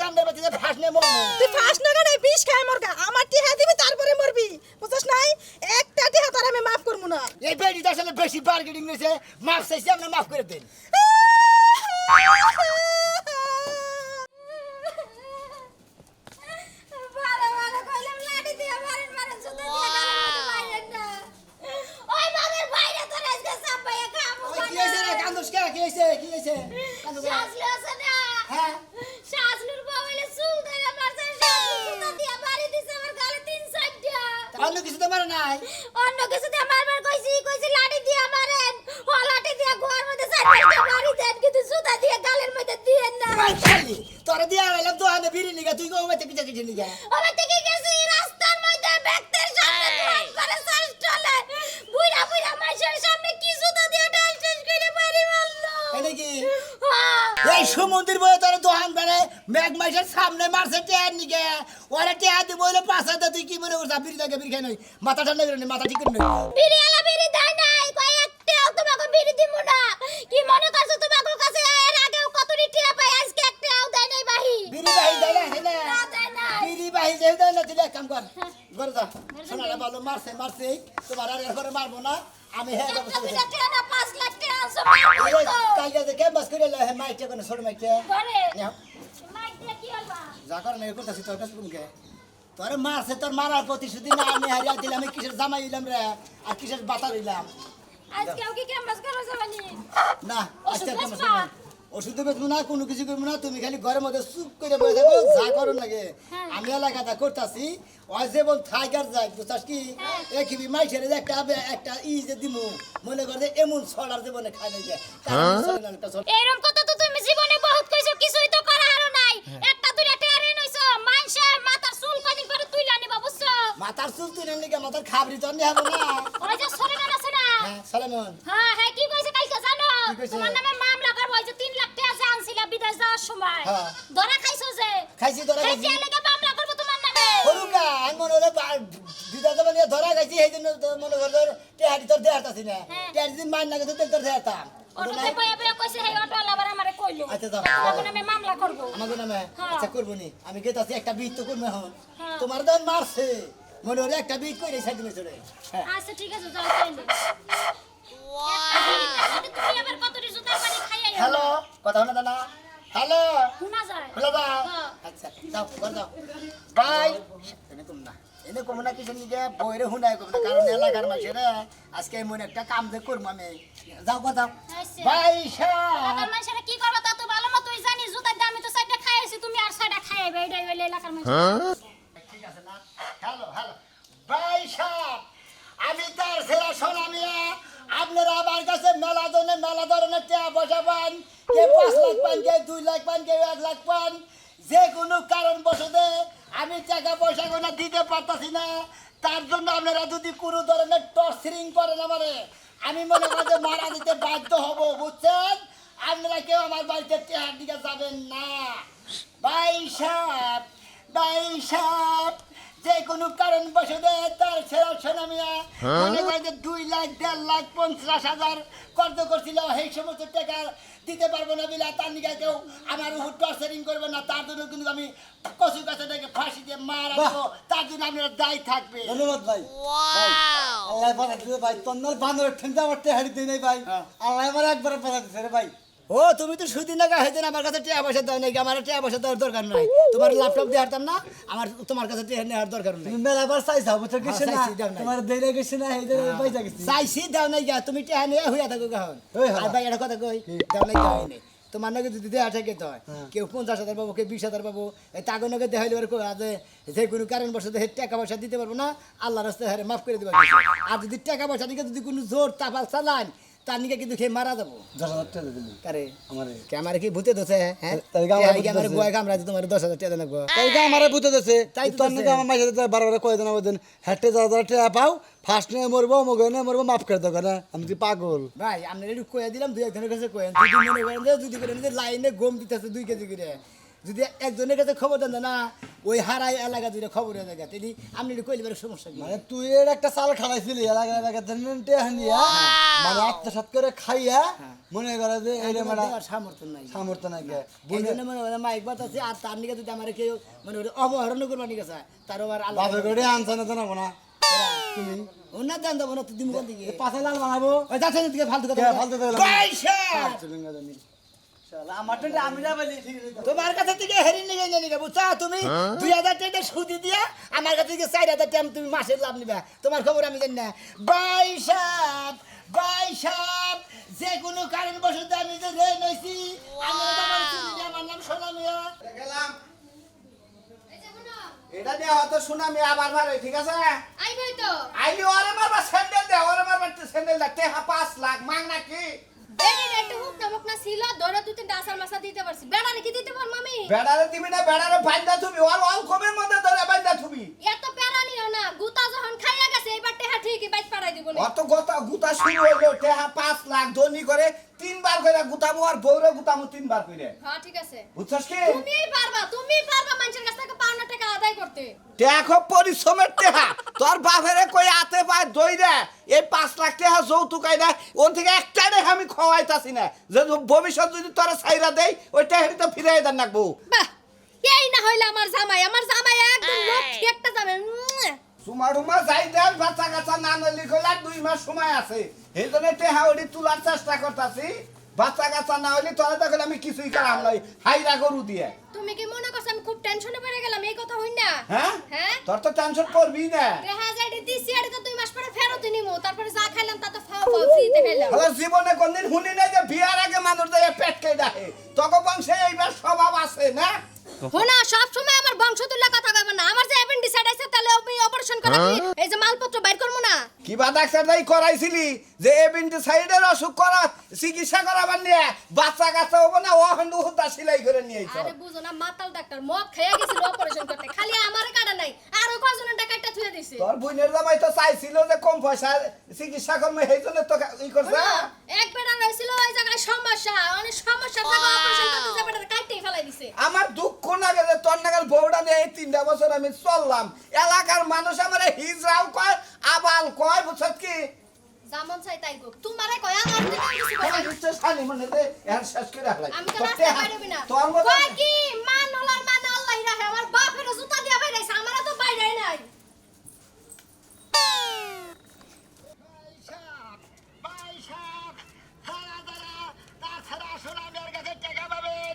কামড়ে বাতিতে ফাঁস নে মরবো। তুই ফাঁস না গানে বিষ খায় মরগা আমার টিহা দিবি তারপরে মরবি বুঝছস নাই একটা টিহা তোর আমি মাফ করবো না এই বেডিটা আসলে বেশি বার্গেনিং নিয়েছে, মাফ চাইছে, আপনি মাফ করে দেন। ভালো ভালো কইলাম লাঠি দিয়ে মারেন মারেন জুতা দিয়ে গালের মধ্যে মারেন না ওই বাগের বাইরে তোর আজকে সাপাইয়া খাবো ওই কি হয়েছে রে কান্দুস কে? কি হয়েছে? কি হয়েছে? কান্দু কে? শাসলু আছে না হ্যাঁ শাসলুর বাবাইলে চুল ধরে মারছে শাসলু জুতা দিয়ে বাড়ি দিছে আমার গালে 3-4টা অন্য কিছু তো মারে নাই। অন্য কিছু দিয়ে মারবার কইছি লাঠি দিয়ে মারেন ও লাঠি দিয়ে ঘর মধ্যে 4-5টা বাড়ি দেন কিন্তু জুতা দিয়ে গালের মধ্যে দিয়েন না ওই খালি তোরা দিয়া হইলাম তো আমি বিড়ি নিগা, তুই কো ওইতে পিছে পিছে নিগা। ওবে থেকে গেছি রাস্তার মধ্যে ব্যক্তির সামনে দোকান করে সার্চ চলে বুইরা বুইরা মাইশের সামনে কি জুতা দিয়ে ডাল শেষ করে বাড়ি মারলো এটা কি? হ্যাঁ এই সমুদ্রের বয়ে তোর দোহান বেড়ে মেঘ মাইসের সামনে মারছে টেয়ার নিগে, ওরা টেয়ার দিব বলে 5,000 তুই কি মনে করছিস? বিড়ি থাকে বিড়ি খাই নই, মাথা ঠান্ডা করে নি, মাথা ঠিক করে নই। বিড়ি আলা বিড়ি দেয় নাই কই একটাও তোমাকে বিড়ি দিমু না কি মনে করছো তোমাকে কাছে এর আগেও কতটি টিয়া পাই আজকে একটাও দেয় নাই বাহি বিড়ি বাহি দেয় না, হেলে। না দেয় নাই বিড়ি বাহি দেয় না, তুই এক কাম কর, ঘরে যা। শোনালে ভালো মারছে, তোমার আর এরপরে মারবো না, আমি হ্যাঁ যাবো। একটা বিটা টিয়া না 5 লাখ টিয়া আছে মারবো তো কালকে যে ক্যাম্পাস করে এলো, হ্যাঁ মাইকটা কোনো ছোট মাইকটা। ঘরে নাও, মাইক দিয়ে কি হলবা যা কর না করতেছি তোর কাছে কোনকে। তোর মারছে, তোর মারার প্রতিশ্রুতি না আমি হারিয়ে দিলাম, আমি কিসের জামাই হইলাম রে, আর কিসের বাতা হইলাম। আজকেও কি ক্যাম্পাস করা যাবানি না আজকে ওষুধ ক্যাম্পাস বেচবা? ওষুধ বেচবো না, কোনো কিছু করবো না, তুমি খালি ঘরের মধ্যে চুপ করে বসে থাকো, যা করো লাগে। হ্যাঁ। আমি এলাকাটা করতেছি, ওই যেমন থাইগার যায় বুঝছাস কি, হ্যাঁ। একিবি মাইছের একটা যে দিমু, মনে করে যে এমন ছড়ার জীবনে খাই নাই যায়। এরকম কথা তো তুমি জীবনে বহুত কইছো কিছুই তো করা হারো নাই একটা দুইটা টেরে নইছো মানসে মাথার চুল কদিন করে তুইলা নিবা বুঝছো মাথার চুল তুই নাকি মাথার খাবরি তো নিয়ে হবে না। ওই যে সরেমান আছে না হ্যাঁ সালামন, হ্যাঁ হ্যাঁ কি কইছে কালকে জানো কি কইছে? তোমার নামে মামলা করব ওই যে 3 লাখ টাকা যে আনছিলা বিদেশ যাওয়ার সময় হ্যাঁ। ধরা খাইছো যে খাইছি ধরা এই খাইছি। যে লেগে মামলা করব তোমার নামে হলুকা আমি মনে হলো দিদা তো মানে ধরা খাইছি, সেই জন্য তো মনে করলো টেহারি তোর দেহাতাছি না, হ্যাঁ। টেহারি দিন মাইন লাগে তো তোর দেহাতাম। অটোতে বয়া বয়া কইছে হেই অটোওয়ালা আবার আমারে কইলো আচ্ছা যাও, তোমার নামে মামলা করব আমাকে নামে হ্যাঁ। আচ্ছা করবো নি, আমি গেতাছি একটা বিট তো করবো এখন। হ্যাঁ। তোমার তো মারছে মনে হলো একটা বিট করে সাইড দিনে চলে। হ্যাঁ আচ্ছা ঠিক আছে যাও তাইলে ওয়াও তুমি আবার কতটি জুতার পানি খাইয়া হ্যালো, কথা হলো না? হ্যালো, শোনা যায় হলো দাও। হ্যাঁ। আচ্ছা যাও ঘর যাও। বাই। এনে কম না, এনে কম না কিছু নিকে বইরে হুনাই কম না, কারণ এলাকার মানুষের আজকে মনে একটা কাম যে করবো আমি। যাও ঘর যাও। আচ্ছা। বাই এলাকার মানুষেরা কি করবে তা তো ভালো মতোই জানি জুতার দামে তো সাইডটা খাইছি তুমি আর সাইডটা খাইবে এটাই হইলে এলাকার মানুষ ঠিক আছে না? হ্যালো হ্যালো ভাই সাহেব, আমি তার ছেলে সোনামিয়া, আপনারা আমার কাছে মেলা ধরনের টাকা পয়সা পান, কে 5 লাখ পান, কে 2 লাখ পান, কে 1 লাখ পান, যে কোনো কারণ বশতে আমি টাকা পয়সা কোনো দিতে পারতাছি না, তার জন্য আপনারা যদি কোনো ধরনের টর্চারিং করেন আমারে, আমি মনে করি যে মারা দিতে বাধ্য হব, বুঝছেন? আপনারা কেউ আমার বাড়িতে টেহার দিকে যাবেন না। ভাই সাহেব, যে কোনো কারণ বসে তার ছেলে সোনামিয়া মনে করে যে 2 লাখ 1.5 লাখ 50,000 কর্জ করছিল, সেই সমস্ত টাকা দিতে পারবো না বলে তার নিকে কেউ আমার উপর টর্চারিং করবে না, তার জন্য কিন্তু আমি কচু গাছে থেকে ফাঁসি দিয়ে মারা দেবো, তার জন্য আপনারা দায়ী থাকবে। ধন্যবাদ ভাই। ভাই, আল্লাহ বাধা দিলে ভাই, তন্নার বান্দরের ঠেঙ্গা আমার টেহারি দিই নাই ভাই। হ্যাঁ। আল্লাহ আমার একবারে বাধা দিছে রে ভাই। ও তুমি তো সুদিন না হইতেন আমার কাছে টাকা পয়সা দাও নাকি, আমার টাকা পয়সা দেওয়ার দরকার নাই, তোমার ল্যাপটপ দিয়ে হারতাম না, আমার তোমার কাছে টাকা নেওয়ার দরকার নাই। তুমি মেলাবার চাইছা, বুঝছো গেছে না? চাইছি, দাও নাই। তোমার দেইরে গেছে না, এই যে পয়সা গেছে। চাইছি দাও নাই গা, তুমি টাকা নিয়ে হইয়া থাকো গাহন। ওই হালা। আর ভাই একটা কথা কই, দাও নাই গাই নাই, তোমার নাকি যদি দেয়া থাকে তো হয়, কেউ 50,000 পাবো, কেউ 20,000 পাবো, এই তাগো নাকি দেখাইলে এবার কই আজ যে কোনো কারণ বসে টাকা পয়সা দিতে পারবো না, আল্লাহ রাস্তায় হারে মাফ করে দেবো। আর যদি টাকা পয়সা দিকে যদি কোনো জোর তাপাল চালান, তার নিকে কিন্তু খেয়ে মারা যাবো। 10,000 টাকা দিলি কারে আমারে। ক্যামেরা কি ভূতে দোষে? হ্যাঁ তাই গামরা ভূতে ক্যামেরা দোষে। গোয়া কামরা তোমার 10,000 টাকা দেবো। তাই তো আমারে বুঝতে দিছে। তাই তো তন্নে দিছে। আমার মাইছে তো বারবার কই দেন ওদিন হেটে 10,000 টাকা পাও, ফার্স্ট নিয়ে মরবো, মগনে মরবো, মাফ করে দাও না। আমি কি পাগল? ভাই আপনার একটু কয়ে দিলাম, 2 একজনের কাছে কয়েন, যদি মনে করেন যে যদি করেন যে লাইনে গম দিতেছে 2 কেজি করে, যদি একজনের কাছে খবর দেন না ওই হারাই এলাকা দুইটা খবর হয়ে যায় তাহলে আপনি কইলে বের সমস্যা কি মানে তুই এর একটা চাল খাওয়াইছিলি এলাকা টেহা নিয়া মানে আত্মসাৎ করে খাইয়া মনে করে যে এই মানে দেওয়ার সামর্থ্য নাই সামর্থ্য নাই গে এই জন্য মনে হয় মাইক বাতাসে আর তার নিকে যদি আমার কেউ মানে ওটা অবহরণ করবার নিকে চায় তার আবার আল্লাহ বাপে করে আনছে না জানাবো না তুমি অন্য দান দেবো না তুই দিমু কোন দিকে পাশে লাল বানাবো ওই যাচ্ছে না দিকে ফালতু কথা কে বলে। ফালতু কথা বলে? পয়সা! আমার তো আমি না বলি ঠিক আছে তোমার কাছে থেকে হেরি নিয়ে নিয়ে বুঝছা তুমি 2000 টাকা সুদি দিয়া আমার কাছে থেকে 4000 টাকা তুমি মাসের লাভ নিবা তোমার খবর আমি জানি না বাইসাব যে কোনো কারণ বশত আমি যে রে নইছি আমার নাম সোনামিয়া গেলাম এই যে বুনো এটা দিয়ে হয়তো সুনামি আবার ভারে ঠিক আছে আইবই তো আইলি ওরে মারবা স্যান্ডেল দে ওরে মারবা স্যান্ডেল দে টেহা 5 লাখ মাং নাকি বেড়ে একটা হুক না ছিল ধরে তুই ডাসার মাসা দিতে পারছিস বেড়া নাকি দিতে পার মামি বেড়ারে দিবি না বেড়ারে বাইন্দা তুমি ওর অল কমের মধ্যে ধরে বাইন্দা তুমি এত পেরা নিও না গুতা যখন খাইয়া গেছে এবার টেহা ঠিকই বাইক পাড়াই দিব না অত গুতা শুরু হইলো টেহা 5 লাখ ধনী করে 3 বার কইরা গুতাবো আর বউরে গুতামু 3 বার কইরা হ্যাঁ ঠিক আছে বুঝছস কি তুমি পারবা মানুষের কাছ থেকে পাওনা টাকা আদায় করতে দেখো পরিশ্রমের টেহা তোর বাপেরে কই আতে পায় দইরা এই 5 লাখ টাকা যৌতুক আইনা ওন থেকে একটা টাকা আমি খাওয়াইতাছি না যে ভবিষ্যৎ যদি তোরা ছাইরা দেই ওই টাকাটা তো ফিরাই দেন নাকবো বাহ এই না হইলে আমার জামাই একদম লক্ষ্মী একটা জামাই সুমারুমা যাই দেন বাচ্চা কাচ্চা না নলি কইলা 2 মাস সময় আছে এই জন্য টেহা ওডি তুলার চেষ্টা করতাছি বাচ্চা কাচ্চা না হইলে তোরা তো আমি কিছুই কাম নাই হাইরা গরু দিয়ে তুমি কি মনে করছ আমি খুব টেনশনে পড়ে গেলাম এই কথা হই না হ্যাঁ হ্যাঁ তোর তো টেনশন করবি না দেখা যায় দিছি আর তো 2 মাস পরে ফেরত নিমু তারপরে যা খাইলাম তা তো ফাও ফ্রিতে খাইলাম হলো জীবনে কোনদিন শুনি নাই যে বিয়ার আগে মানুষ দিয়ে পেট কে ডাকে তখন বংশে এইবার স্বভাব আছে না হোনা সব সময় আমার বংশ তুল্য কথা কইব না আমার যে অ্যাপেন্ডিসাইড আছে তাহলে আমি অপারেশন করাবি এই যে মালপত্র বাইর করব না কিবা ডাক্তার দাই করাইছিলি যে এপেন্ডিসাইডের অসুখ করা চিকিৎসা করাবার নিয়ে বাচ্চা কাচ্চা হবো না ও হন্ডু হুদা সিলাই করে নিয়ে আইছো আরে বুঝো না মাতাল ডাক্তার মদ খাইয়া গেছিল অপারেশন করতে খালি আমারে কাটা নাই আর কয়জনের টাকাটা থুয়ে দিছে তোর বোনের জামাই তো চাইছিল যে কম পয়সা চিকিৎসা করবে সেই জন্য তো ই করছে একবার হয়েছিল ওই জায়গায় সমস্যা অনেক সমস্যা থাকে অপারেশন করতে যাবে কাটতেই ফেলাই দিছে আমার দুঃখ লাগে যে তোর নাগাল বউটা নিয়ে এই 3টা বছর আমি চললাম এলাকার মানুষ আমার হিজরাও কয় আবাল কয় বুঝছ কি যেমন চাই তাই গো তোমারে কয় আমার দিকে কিছু আমার কয় না। ইচ্ছে শালি মনে দে এর শেষ করে রাখলাই আমি তো রাস্তা বাইরেবি না তোর মত কয় কি মান ওলার মান আল্লাহ রাখে আমার বাপের জুতা দিয়া বাইরেছে আমারে তো বাইরে নাই বাইসাব হারা দ্বারা তাছাড়া সোনামিয়ার কাছে টাকা পাবেন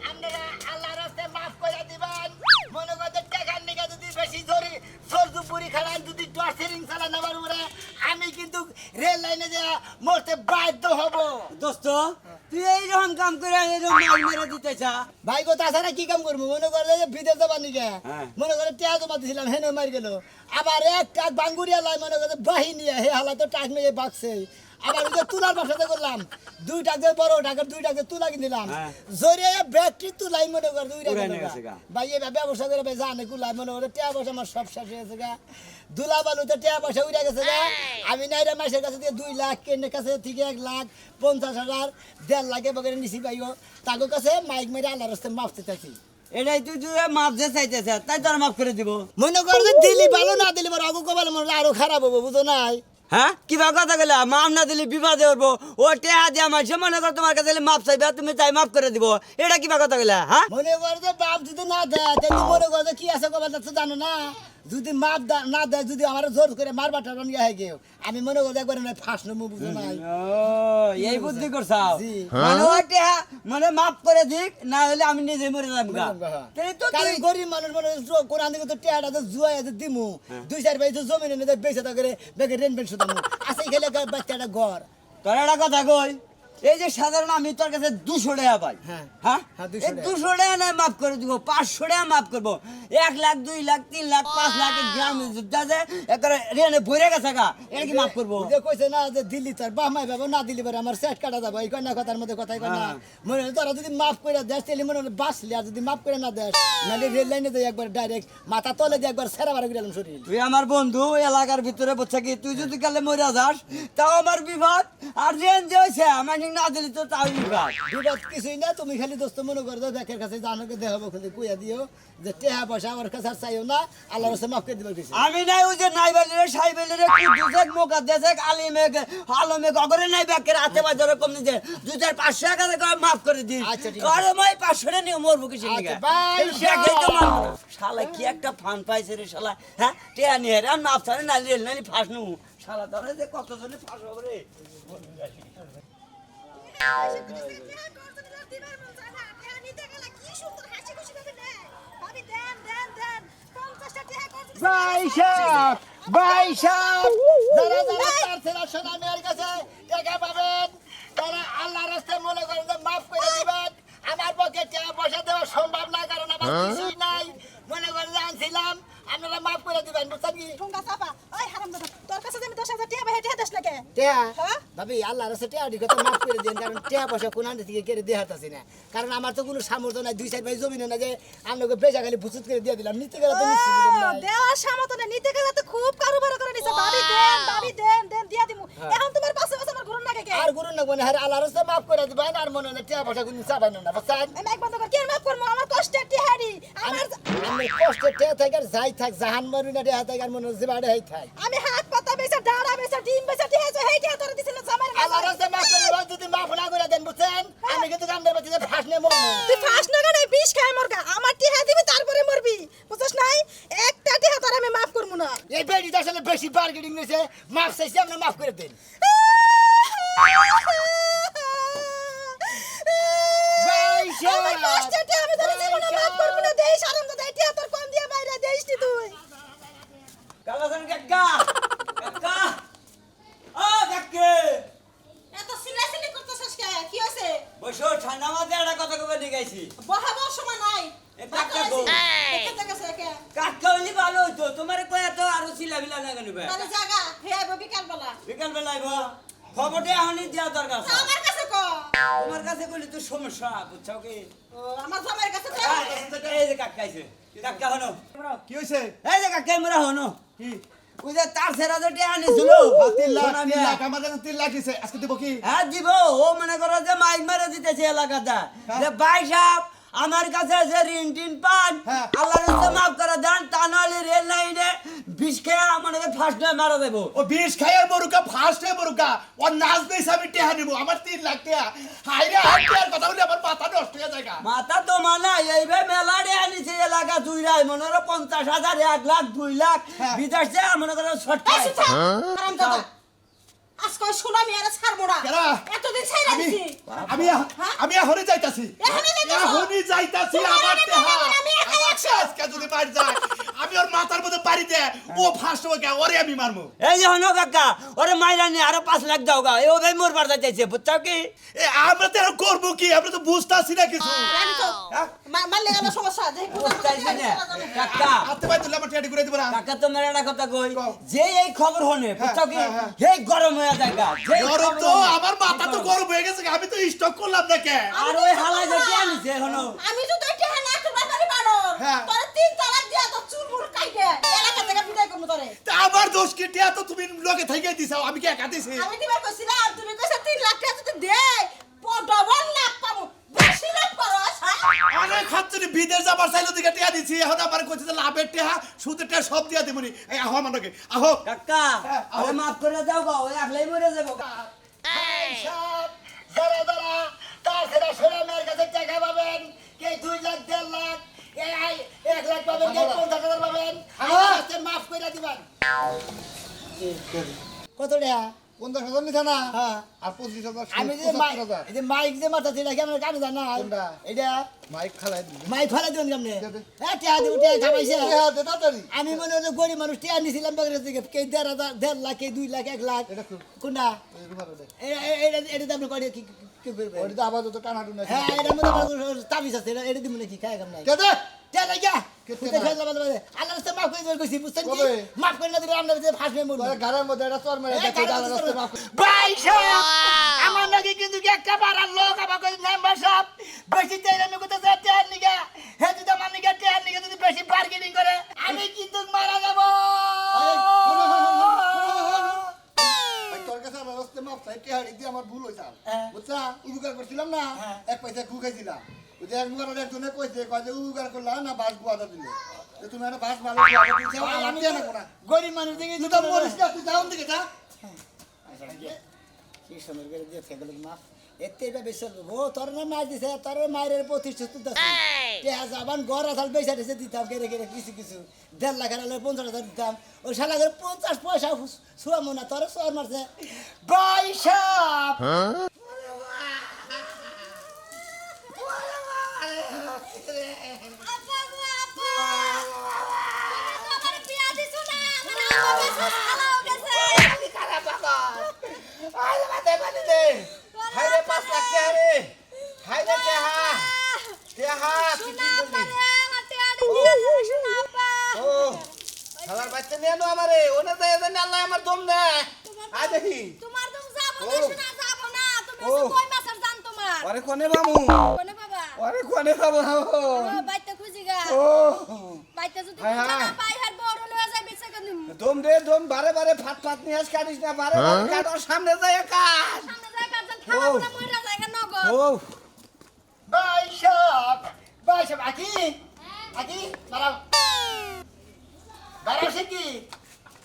আপনারা আল্লাহ রাস্তায় মাফ করে দিবেন মনে করতে টাকার নিকে যদি বেশি ধরি সরজুপুরি খেলান যদি টর্চারিং চালান আমার উপরে আমি কিন্তু রেল লাইনে যে মরতে বাধ্য হব দোস্ত তুই এইরকম কাম করে এইরকম মাল মেরে দিতেছা ভাই গো তাছাড়া কি কাম করবো মনে করে যে বিদেশ যাবার নিকে মনে করে টিয়া জমা দিছিলাম হেনে মারি গেল আবার এক টাক বাঙ্গুরিয়া লাই মনে করে বাহিনী হে হালা তো টাক নিয়ে বাকছে আবার ওই যে তুলার ব্যবসাতে করলাম 2 টাকা বড় টাকার 2 টাকা তুলা কিনলাম জরিয়ে ব্যাটারি তুলাই মনে করে 2 টাকা উড়াই নিয়ে গেছে গা। ভাই এই ব্যবসা করে ভাই জানে কুলাই মনে করে টিয়া পয়সা আমার সব শেষ হয়ে গেছে গা দুলা বালুতে টিয়া পয়সা উড়ে গেছে গা আমি নাইরা মাসের কাছে দিয়ে 2 লাখ কেনের কাছে থেকে 1,50,000 1.5 লাখে বগেরে নিছি ভাইও তাগো কাছে মাইক মেরে আল্লাহর রাস্তায় মাফ চাইছি এটাই তুই তুই মাপ যে চাইতেছে তাই তোর মাফ করে দিব মনে কর যে দিলি ভালো না দিলি বড় অগো কপালে মনে হলো আরো খারাপ হবো বুঝো নাই হ্যাঁ কিবা কথা গেলে মাপ না দিলে বিবাদে উঠবো ও টেহা দিয়ে আমার সে মনে কর তোমার কাছে মাপ চাইবে তুমি চাই মাফ করে দিব এটা কিবা কথা গেলে হ্যাঁ মনে কর যে বাপ যদি না দেয় তাহলে মনে কর যে কি আছে কপালে তো জানো না যদি মাপ না দেয় যদি আমার জোর করে মারবা টারন ইয়া হয়ে গেও আমি মনে করি একবার না ফাঁস নেবো বুঝো নাই ও এই বুদ্ধি করছাও জি। মানে ও টেহা মানে মাফ করে দিক না হলে আমি নিজে মরে যাবো গা। তাহলে তো কারণ তুই গরিব মানুষ মনে কোরআন দিকে তো টেয়াটা তো জুয়াই আছে দিমু 2-4 বাইশ জমি এনে বেঁচে তা করে বেগে রেন বেন শুধামু আছে খেলে বাচ্চাটা ঘর তোর একটা কথা কই এই যে সাধারণ আমি তোর কাছে 200 টাকা পাই হ্যাঁ। হ্যাঁ হ্যাঁ, 200 এই 200 টাকা না মাফ করে দিব 500 টাকা মাফ করবো 1 লাখ 2 লাখ 3 লাখ 5 লাখ গ্রাম যুদ্ধে একবারে রেনে ভরে গেছে গা এটা কি মাফ করবো যে কইছে না যে দিল্লি তোর বামাই বাবা না দিলি পরে আমার সেট কাটা যাবো এই কন্যা কথার মধ্যে কথাই কয় না মনে হলো তোরা যদি মাফ করে দেশ তাহলে মনে হলো বাঁচলি আর যদি মাফ করে না দেশ নাহলে রেল লাইনে যাই একবার ডাইরেক্ট মাথা তলে দিয়ে একবার সেরা বাড়ি গেলাম শরীর তুই আমার বন্ধু এলাকার ভিতরে বলছে কি তুই যদি কালে মরে যাস তাও আমার বিপদ আর রেন যে হয়েছে আমার না দিলি তো তাও বিবাদ। বিবাদ কিছুই না, তুমি খালি দোস্ত মনে করো ব্যাকের কাছে জানোকে দেখাবো খালি কুইয়া দিও যে টেহা পয়সা আমার কাছে আর চাইও না, আল্লাহর কাছে মাফ করে দিবার কিছু। আমি নাই ওই যে নাই বেলিরে সাই বেলিরে কুদুসেক মোকা দেশেক আলিমে আলমে গগরে নাই ব্যাকের হাতে বাজারে কম দিতে 2500 টাকা করে মাফ করে দি। আচ্ছা, ঠিক আরে মই 500 টাকা নিয়ে মরবো কিছু আচ্ছা, নিগা ভাই দেখেই তো মানবো না। শালা কি একটা ফান পাইছে রে শালা, হ্যাঁ টেয়া নিয়ে আর মাফ ছাড়ে না রেল নানি ফাঁস নু শালা ধরে যে কতজনে ফাঁস হবে রে। ভাই সাহেব, ভাই সাহেব, যারা যারা তার ছেলে সোনামিয়ার কাছে টাকা পাবেন তারা আল্লাহর রাস্তায় মনে করেন যে মাফ করে দিবেন। আমার পক্ষে টাকা পয়সা দেওয়া সম্ভব না, কারণ আমার কিছুই নাই। মনে করেন যে আনছিলাম, আপনারা মাফ করে দিবেন, বুঝছেন কি? টেহা হ্যাঁ? ভাবি আল্লাহর কাছে টেহা দিকে তো মাফ করে দিন, কারণ টেহা পয়সা কোন আনতে থেকে কেড়ে দেখাতাছি না, কারণ আমার তো কোনো সামর্থ্য নাই, 2-4 ভাই জমি না যে আপনাকে বেচা খালি ভুসুত করে দিয়ে দিলাম, নিতে গেলে তো নিশ্চিত নাই। দেওয়ার সামর্থ্য নিতে গেলে তো খুব কারোবার করে নিছে। ভাবি দেন, ভাবি দেন, দেন দিয়া দিমু। এখন তোমার পাশে পাশে আমার ঘুরন লাগে কে? আর গুরু না কোনে, হ্যাঁ আল্লাহর কাছে মাফ করে দিবেন, আর মনে হয় টেহা পয়সা কোনো চাবাই না, বুঝছেন? আমি এক বন্ধ কর, কি আর মাফ করবো? আমার কষ্টের টিহারি, আমার আমি কষ্টে টেহা থেকে আর যাই থাক, জাহান মারি না টেহা থেকে আর মনে হয় যে বাড়ে হাই থাক। আমি হাত পাতা বেচা, ডাড়া বেচা, ডিম বেচা, টিহাইছো, হেই টিহা তোরে দিছিল জামাই আল্লাহর রাস্তায় মাফ করে দিবেন, যদি মাফ না করে দেন, বুঝছেন? আমি কিন্তু আপনার বাচ্চাকে ফাঁস নিয়ে মরবো। তুই ফাঁস না কাটাই বিষ খায় মরগা। আমার টিহা দিবি তারপরে মরবি, বুঝছস নাই? একটা টিহা তোর আমি মাফ করবো না। এই বেডিটা আসলে বেশি বার্গেনিং নিয়েছে, মাফ চাইছে, আপনি মাফ করে দেন। ভাই আমার কষ্টের টিহা আমি তোর জীবনে মাফ করবো না। দেইস আরাম দাদা, এই টিহা তোর কম দিয়া বাইরে দেইস নি তুই। কালাসান কাকা কাকা ও কাকে এত সিলাসিলি করতেছস কে? কি হইছে? বসো ঠান্ডা মাঝে একটা কথা কবে দেখাইছি বহাবার সময় নাই। এ কাকা গো দেখতে গেছে কে? কাকা হইলে ভালো হইতো, তোমার কয় এত আরো ছিলাবিলা না কেন ভাই? তাহলে জাগা হে আইবো বিকাল বেলা। বিকাল বেলা আইব খবরটা এখনই দেওয়া দরকার আছে। আমার কাছে ক। তোমার কাছে কইলে তো সমস্যা, বুঝছো কি? ও, আমার জামাইয়ের কাছে ক। এই যে কাকা আইছে, কাকা হনো কি হইছে? এই যে কাকা মোরা হনো কি? ওই যে তার সেরা যে টিয়া আনিছিল 3 লাখ, সোনা 3 মিয়া। লাখ আমার কাছে 3 লাখ দিছে, আজকে দেব কি? হ্যাঁ দিব, ও মনে করো যে মাইক মারে দিতেছে এলাকাটা যে ভাই সাহেব আমার কাছে যে ঋণ টিন পান হ্যাঁ। আল্লাহর কাছে মাফ করে দেন, তা নাহলে রেল লাইনে বিষ খেয়ে আমাকে ফার্স্ট নয় মারা দেবো। ও 20 খাইয়ে মরুকা, ফার্স্ট এ মরুকা, ও নাচ দেইছ আমি টেহা নিব, আমার 3 লাখ টাকা। হাইরে হাই টেহার কথা বলে আমার মাথা নষ্ট হয়ে যায়। মাথা তো মানা এইভাবে মেলারে আনিছে এলাকা দুইরাই মনে করো 50,000 1 লাখ 2 লাখ হ্যাঁ। বিদেশে মনে করো শর্ট এই সুতা, আরাম দাদা। আজকে ওই সোনামি আর ছাড়বো না। কেরা? এতদিন ছাইরা আমি দিছি। আমি হ্যাঁ? আমি এখনই যাইতাছি, এখনই যাইতাছো? এখনই যাইতাছি। তোমার আমার আমি টেহা বলবো না, আমি একাই আমার একশো। আজকে যদি বাড়ি যায়, আমি ওর মাথার মধ্যে বাড়ি দে, ও ফার্স্ট হয়ে গেল, ওরে আমি মারবো। এই যে হনো কাকা ওরে মাইরা নিয়ে আরো 5 লাখ দাও গা, ও ভাই মোর বাড়তে চাইছে, বুঝছো কি? এ আমরা তো আর করবো কি, আমরা তো বুঝতাছি না কিছু। রানী তো, হ্যাঁ? মারলে গেল সমস্যা। যে বুঝতাইছি না কাকা। হাতে পাই তুলে আমার টেহাটি করে দিব না। কাকা তোমার একটা কথা কই, কও। যে এই খবর হনে বুঝছো কি, হ্যাঁ, হ্যাঁ। এই গরম হয়ে যায় গা, যেই গরম খবর তো, হনে। আমার মাথা তো গরম হয়ে গেছে, আমি তো স্টক করলাম না কে। আর ওই হালাই যে কে আনিছে হনো আমি যদি টিহা না তোমার বাড়ি পারো, হ্যাঁ। তোরে 3 তালাক দিয়া তো চুল মুল কাইটে এলাকা থেকে বিদায় করবো তোরে। তা আমার দোষ কি, টিয়া তো তুমি লোকে থেকে দিছাও, আমি কি একা দিছি? আমি দিবার কইছিলাম, তুমি কইছো 3 লাখ টাকা যদি দে, ডবল লাখ পাবো। বেশি লাখ করস, হ্যাঁ? অনেক খাচ্ছি বিদেশ যাবার চাইলো দিকে টিয়া দিছি, এখন আমার কইছে যে লাভের টিয়া সুদের টিয়া সব দিয়া দিবনি। এই আহো আমাকে আহো। কাকা হ্যাঁ, ওরে মাফ করে দাও গা, ওই একলাই মরে যাবো গা। ভাই সাহেব, যারা যারা তার ছেলে সোনামিয়ার কাছে টাকা পাবেন, কে 2 লাখ 1.5 লাখ, কে 1 লাখ পাবেন, কে 50,000 পাবেন, আল্লাহর রাস্তায় মাফ করে দিবেন। কত টাকা? 50,000 নিছে না? হ্যাঁ। আর 25,000 আমি যে 75,000 এই যে মাইক যে মারতাছি না কেমন কানে জানা কোনটা? এটা মাইক খালাই দিবি। মাইক ফেলা দিবেন কেমনে? দে, দে। হ্যাঁ টিয়া দিব টিয়া খাবাইছে। টিয়া দে তাড়াতাড়ি। আমি মনে হলো গরিব মানুষ টিয়া নিছিলাম বাগের থেকে কে 1.5 লাখ কে 2 লাখ 1 লাখ এটা খুব কোনটা এই রুমালে দে। এটা দাম করে কি করবে? ওটা তো আবার তো টানাটুনি আছে। হ্যাঁ এটা মনে করো তাবিজ আছে এটা দিব নাকি খায় কাম নাই কে দে? টিয়া লাগা কে ফুটে টিয়া? ফেললা বাদে আল্লাহর রাস্তায় মাফ করে দিবেন কইছি বুঝছেন কি? কবে? মাফ করে না দিলে আমরা যে ফাঁসবে মরবো। তোর ঘরের মধ্যে একটা চর মেরে এই দেখো, গাড়ি আল্লাহর রাস্তায় মাফ করে। ভাই সাহেব, আমার নাকি কিন্তু একটা পাড়ার লোক আমাকে মেম্বার সাহেব বেশি তেলামি করতেছে টেহার নিগা, হে যদি আমার নিগা টেহার নিগা যদি বেশি বার্গেনিং করে, আমি কিন্তু মারা যাবো। ভাই, তোর কাছে আমার রাস্তায় মাফ সপ্তাহে টেহারি দিয়ে আমার ভুল হয়েছে হ্যাঁ। বুঝছা উপকার করছিলাম না হ্যাঁ। 1 পয়সা ঘু খাইছিলাম ওই যে একজনে কইছে কয় যে উপকার করলা না বাস গুয়াটা দিলে তো তুমি একটা বাস ভালো গুয়াটা দিছো ভাই, আমি আমি দিয়ে না কোনা গরিব মানুষ দেখে তুই তো মরিস না তুই যাও দিকে যা কি সুন্দর করে দিয়ে থেকে গেল মা এতে ভাবে চলবো ও তোর না মার দিছে তোর মায়ের প্রতিষ্ঠিত আছে টেহা যাবান ঘর আসাল পয়সা দিছে দিতাম কেড়ে কেড়ে কিছু কিছু 1.5 লাখ হলে 50,000 দিতাম ওই শালা করে 50 পয়সা ছুয়া মনে তোর সর মারছে ভাই সাহেব আপা গো আপা তুমি তো আমার বিয়া দিছো না আমার আম্মা বেশি খালাও গেছে আরে মাতে পানি দে হাই রে 5 লাখ টাকা রে হাই রে টেহা তুই কি শোনা করলি আপা রে আমার টিয়াডি দিয়ে দিও শোনা আপা ও শালার বাচ্চা নিয়ে নো আমারে ওনে তো এজন্য আল্লাহ আমার দম দেয় আয় দেখি তোমার তুমি যাবো ও। না শোনা যাবো না তুমি ও। কই মাছের জান তোমার আরে কোনে বামু কোনে বাবা আরে কোনে বাবু ও বাইতে খুঁজি গা ও বাইতে যদি হায় খুঁজে না হায়। পাই হার বড় লয়ে যাই বেঁচে কেন দম রে দম বারে বারে ফাট ফাট নিয়ে আস কাটিস না বারে বারে কাট ওর সামনে যায় কাট সামনে যাই কাজন খাওয়া না মইরা যাই কেন নগদ ও ভাই সাহেব আকি দাঁড়াও দাঁড়াও সে কি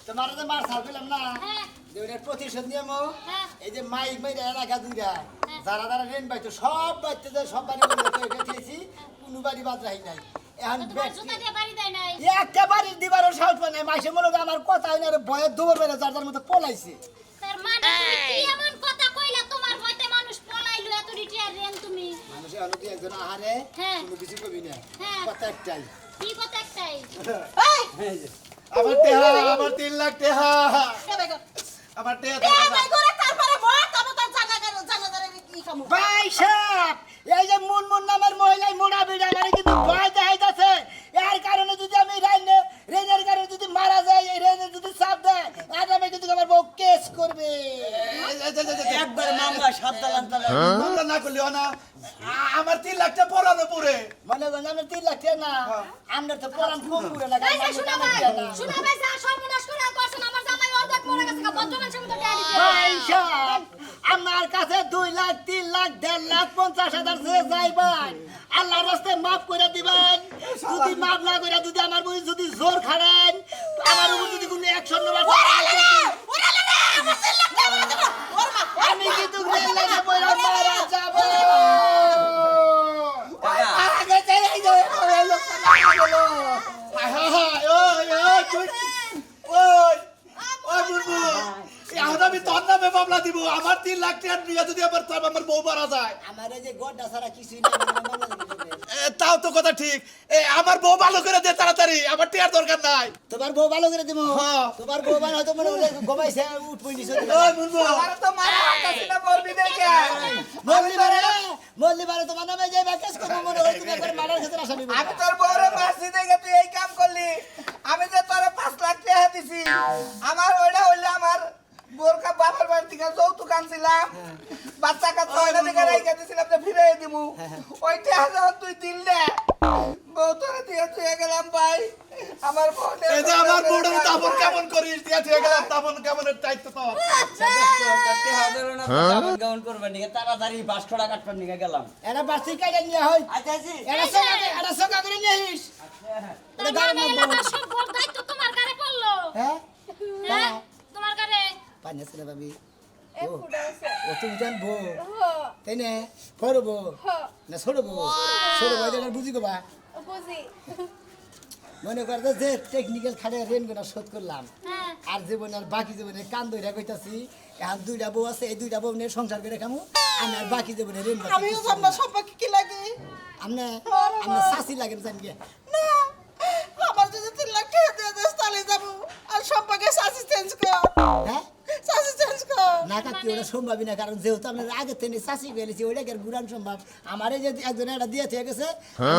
তোমার যে মার ছাড় পেলাম না হ্যাঁ যে ওটার প্রতিশোধ নিয়মও হ্যাঁ এই যে মাইক মাইরা এলাকা দুইটা যারা যারা রেন বাইতো সব বাইতে যে সব বাড়ি উঠেছি কোনো বাড়ি বাদ রাখি নাই এখন তো তোমার জুতা দিয়ে বাড়ি দেয় নাই একটা বাড়ির দিবারও সাহস পায় নাই মাসে মনে হয় আমার কথা হয় না রে ভয়ের দৌড় বেড়ে যার যার মতো পলাইছে তার মানে তুমি কি এমন কথা কইলা তোমার ভয়তে মানুষ পলাইলো এত রিটিয়ার রেন তুমি মানুষের অনুদি একজন আহারে হ্যাঁ। কোনো কিছু কবি না হ্যাঁ। কথা একটাই কি কথা একটাই আমার টেহা আমার 3 লাখ টেহা আমার টেহা ভাই সাহেব এই যে মুনমুন নামের মহিলাই মোড়া বিড়া আমারে কিন্তু ভয় দেখাইতাছে এর কারণে যদি আমি রেনের কারণে যদি মারা যায় এই রেনের যদি চাপ দেয় আগামী কিন্তু আমার বউ কেস করবে একবার মামলা 7 দালান তালা মামলা না করলি না আমার 3 লাখ টাকা পড়ানো পড়ে মনে করেন আমরা 3 লাখ টাকা না আমরা তো পড়ান কম করে না এই যে শোনা ভাই শোনা ভাই যা সর্বনাশ করে করছেন আমার জামাই অর্ধেক মরে গেছে বদ্ধ মানুষের মতো টাকা দিতে ভাই সাহেব আমার কাছে 2 লাখ 3 লাখ 1.5 লাখ 50,000 যে যাইবেন আল্লাহর রাস্তায় মাফ করে দিবেন যদি মাফ না করে যদি আমার বই যদি জোর খাড়েন আমার উপর যদি কোনো অ্যাকশন নেবার আমি কিন্তু রেল লাইনে পড়ে মারা যাব আগে যাই এই যে আমি তোর নামে মামলা দিব আমার 3 লাখ টাকা নিয়ে যদি আমার বউ মারা যায় আমার এই যে গড্ডা ছাড়া কিছুই না তাও তো কথা ঠিক আমার বউ ভালো করে দে তাড়াতাড়ি আমার টিয়ার দরকার নাই তোমার বউ ভালো করে দিব হ্যাঁ। তোমার বউ ভালো হয়তো মনে করে ঘুমাইছে উঠ পড়িছে ওই বুঝবো আমার তো মারা হাতাছি না বলবি দেখে মল্লিবারে তোমার নামে যে কেস করবো মনে হয় তুমি একবার মারার ক্ষেত্রে আসামি আমি তোর বউরে মারছি দেখে তুই এই কাম করলি আমি যে তোরে 5 লাখ টাকা দিছি আমার ওইটা হইলো আমার বোরকা বাবার বাড়ি থেকে যৌতুক আনছিলাম বাচ্চা কাচ্চা ওইটা থেকে রেখে দিছিলাম যে ফিরে দিমু ওই টাকা যখন তুই দিল না বউ তোরে দিয়ে তুই গেলাম ভাই আমার বউ এই যে আমার বউটার তাপন কেমন করিস দিয়া ঠিক গেলাম তাপন কেমনের দায়িত্ব তো গাউন করবেন নিকে তাড়াতাড়ি 500 টাকা কাটবার নিকে গেলাম এরা বাসি কাটে নিয়ে হয় আচ্ছা আছি এরা সঙ্গে করে নিয়ে আইস তার মানে এলাকার সব ভোট দায়িত্ব তোমার কারে পড়লো হ্যাঁ হ্যাঁ তোমার কারে পানি আছে না ভাবি ও তুমি জানবো তাই না করবো না ছড়বো ছড়বো এটা বুঝি গো বা মনে করতে যে টেকনিক্যাল খাটে রেন গোনা শোধ করলাম হ্যাঁ আর জীবনে আর বাকি জীবনে কান দইরা কইতাছি এখন 2টা বউ আছে এই 2টা বউ নিয়ে সংসার করে খামু আমি আর বাকি জীবনে রেন আমিও জানবো সম্পর্কে কি লাগে আমনে আমনে সাসি লাগেন জান গে না আমার যদি 3 লাখ টাকা দিয়ে দেস তাহলে যাবো আর সম্পর্কে সাসি চেঞ্জ কর হ্যাঁ সাসি চেঞ্জ কর না কাকি ওটা সম্ভবই না কারণ যেহেতু আমরা আগে থেকে চাষি ফেলেছি ওইটা কি আর গুড়ান সম্ভব আমার এই যে একজন এটা দিয়ে থেকে গেছে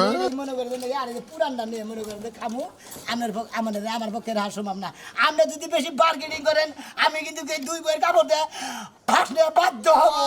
আমি এই মনে করেন যে আর এই যে পুরানটা নিয়ে মনে করেন যে খামু আমার পক্ষে রাহা সম্ভব না আপনি যদি বেশি বার্গেনিং করেন আমি কিন্তু এই 2 বইয়ের কাপড় দিয়ে ভাসলে বাধ্য হবো